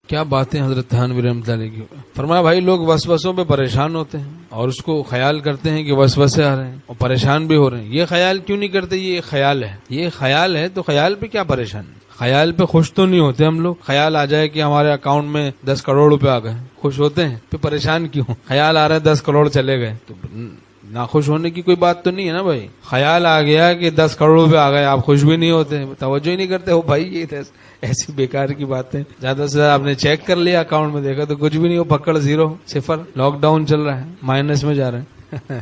کیا باتیں حضرت تھانوی رحمۃ اللہ علیہ کی. فرمایا بھائی لوگ وسوسوں پہ پریشان ہوتے ہیں اور اس کو خیال کرتے ہیں کہ وسوسے آ رہے ہیں اور پریشان بھی ہو رہے ہیں. یہ خیال کیوں نہیں کرتے؟ یہ خیال ہے، یہ خیال ہے تو خیال پہ کیا پریشان ہے؟ خیال پہ خوش تو نہیں ہوتے ہم لوگ. خیال آ جائے کہ ہمارے اکاؤنٹ میں 10 کروڑ روپے آ گئے، خوش ہوتے ہیں. پھر پریشان کیوں؟ خیال آ رہا ہے 10 کروڑ چلے گئے تو ناخوش ہونے کی کوئی بات تو نہیں ہے نا بھائی. خیال آ گیا کہ 10 کروڑ روپے آ گئے، آپ خوش بھی نہیں ہوتے، توجہ ہی نہیں کرتے ہو بھائی. یہ ایسی بیکار کی باتیں. زیادہ سے زیادہ آپ نے چیک کر لیا اکاؤنٹ میں، دیکھا تو کچھ بھی نہیں ہو، پکڑ 0 صفر. لاک ڈاؤن چل رہا ہے، مائنس میں جا رہے ہیں.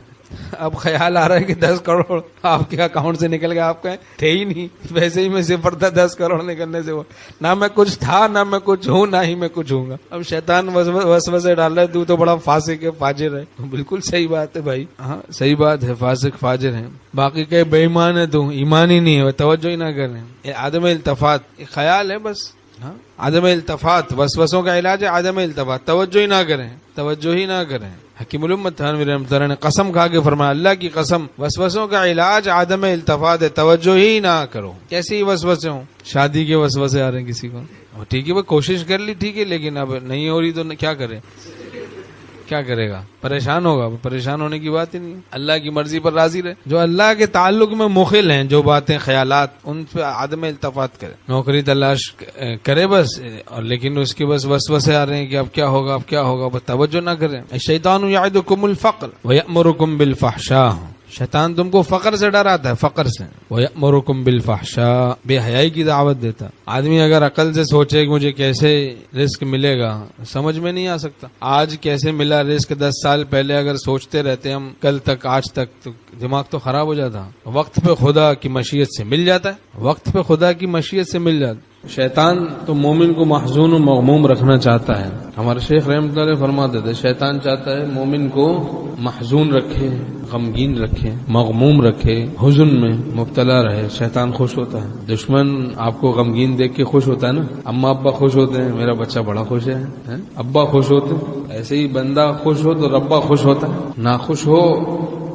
اب خیال آ رہا ہے کہ 10 کروڑ آپ کے اکاؤنٹ سے نکل گئے، آپ کہیں تھے ہی نہیں، ویسے ہی میں صفر تھا. 10 کروڑ نکلنے سے نہ میں کچھ تھا، نہ میں کچھ ہوں، نہ ہی میں کچھ ہوں گا. اب شیطان وسوسے ڈال رہا ہے تو بڑا فاسق ہے، فاجر ہے. بالکل صحیح بات ہے بھائی، ہاں صحیح بات ہے، فاسق فاجر ہے. باقی کہ بے ایمان ہے تو ایمان ہی نہیں ہے، توجہ ہی نہ کر رہے ہیں. یہ عدم التفات خیال ہے بس. ہاں عدم التفات، وسوسوں کا علاج ہے عدم التفات. توجہ ہی نہ کریں، توجہ ہی نہ کریں. حکیم الامت تھانوی رحمۃ اللہ نے قسم کھا کے فرمایا، اللہ کی قسم وسوسوں کا علاج عدم التفات ہے، توجہ ہی نہ کرو. کیسی وسوسے ہوں؟ شادی کے وسوسے آ رہے ہیں کسی کو، ٹھیک ہے وہ کوشش کر لی، ٹھیک ہے، لیکن اب نہیں ہو رہی تو کیا کرے؟ کیا کرے گا؟ پریشان ہوگا. پریشان ہونے کی بات ہی نہیں. اللہ کی مرضی پر راضی رہے. جو اللہ کے تعلق میں مخل ہیں، جو باتیں خیالات، ان پہ عدم التفات کرے. نوکری تلاش کرے بس، اور لیکن اس کے بس وسوسے آ رہے ہیں کہ اب کیا ہوگا، اب کیا ہوگا، بس توجہ نہ کریں. الشیطان یعدکم الفقر ویأمرکم بالفحشاء. شیطان تم کو فقر سے ڈراتا ہے، فقر سے. وَيَأْمُرُكُمْ بِالْفَحْشَاءِ، بے حیائی کی دعوت دیتا. آدمی اگر عقل سے سوچے کہ مجھے کیسے رزق ملے گا، سمجھ میں نہیں آ سکتا. آج کیسے ملا رزق، 10 سال پہلے اگر سوچتے رہتے ہم کل تک آج تک، تو دماغ تو خراب ہو جاتا. وقت پہ خدا کی مشیت سے مل جاتا ہے، وقت پہ خدا کی مشیت سے مل جاتا. شیطان تو مومن کو محزون و مغموم رکھنا چاہتا ہے. ہمارے شیخ رحمۃ اللہ فرماتے تھے شیطان چاہتا ہے مومن کو محزون رکھے، غمگین رکھے، مغموم رکھے، حزن میں مبتلا رہے. شیطان خوش ہوتا ہے. دشمن آپ کو غمگین دیکھ کے خوش ہوتا ہے نا. اما ابا خوش ہوتے ہیں، میرا بچہ بڑا خوش ہے، ابا خوش ہوتے ہیں. ایسے ہی بندہ خوش ہو تو ربا خوش ہوتا ہے. ناخوش ہو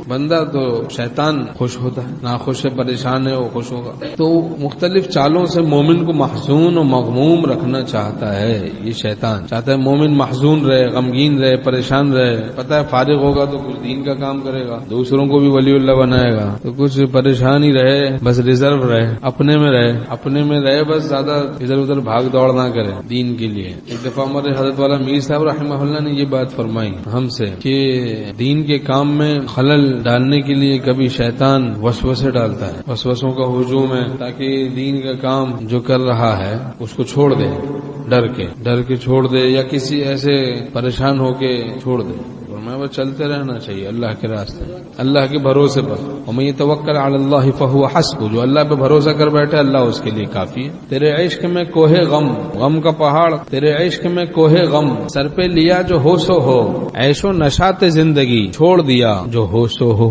بندہ تو شیطان خوش ہوتا ہے. ناخوش ہے، پریشان ہے، وہ خوش ہوگا. تو مختلف چالوں سے مومن کو محزون و مغموم رکھنا چاہتا ہے. یہ شیطان چاہتا ہے مومن محزون رہے، غمگین رہے، پریشان رہے. پتہ ہے فارغ ہوگا تو کچھ دین کا کام کرے گا، دوسروں کو بھی ولی اللہ بنائے گا. تو کچھ پریشان ہی رہے، بس ریزرو رہے، اپنے میں رہے، اپنے میں رہے، بس زیادہ ادھر ادھر بھاگ دوڑ نہ کرے دین کے لیے. ایک دفعہ ہمارے حضرت والا میر صاحب رحمہ اللہ نے یہ بات فرمائی ہم سے کہ دین کے کام میں خلل ڈالنے کے لیے کبھی شیطان وسوسے ڈالتا ہے، وسوسوں کا ہجوم ہے، تاکہ دین کا کام جو کر رہا ہے اس کو چھوڑ دے، ڈر کے چھوڑ دے، یا کسی ایسے پریشان ہو کے چھوڑ دے. میں بس چلتے رہنا چاہیے اللہ کے راستے، اللہ کے بھروسے پر. ومن یتوکل علی اللہ فہو حسبہ، جو اللہ پہ بھروسہ کر بیٹھے اللہ اس کے لیے کافی ہے. تیرے عشق میں کوہ غم کا پہاڑ، تیرے عشق میں کوہ غم سر پہ لیا جو ہو سو ہو، عیش و نشاط زندگی چھوڑ دیا جو ہو سو ہو.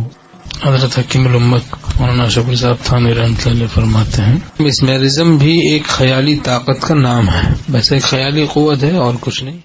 حضرت حکیم الامت مولانا شکر صاحب تھانوی رحمۃ اللہ علیہ فرماتے ہیں مسمرزم بھی ایک خیالی طاقت کا نام ہے، بس ایک خیالی قوت ہے اور کچھ نہیں.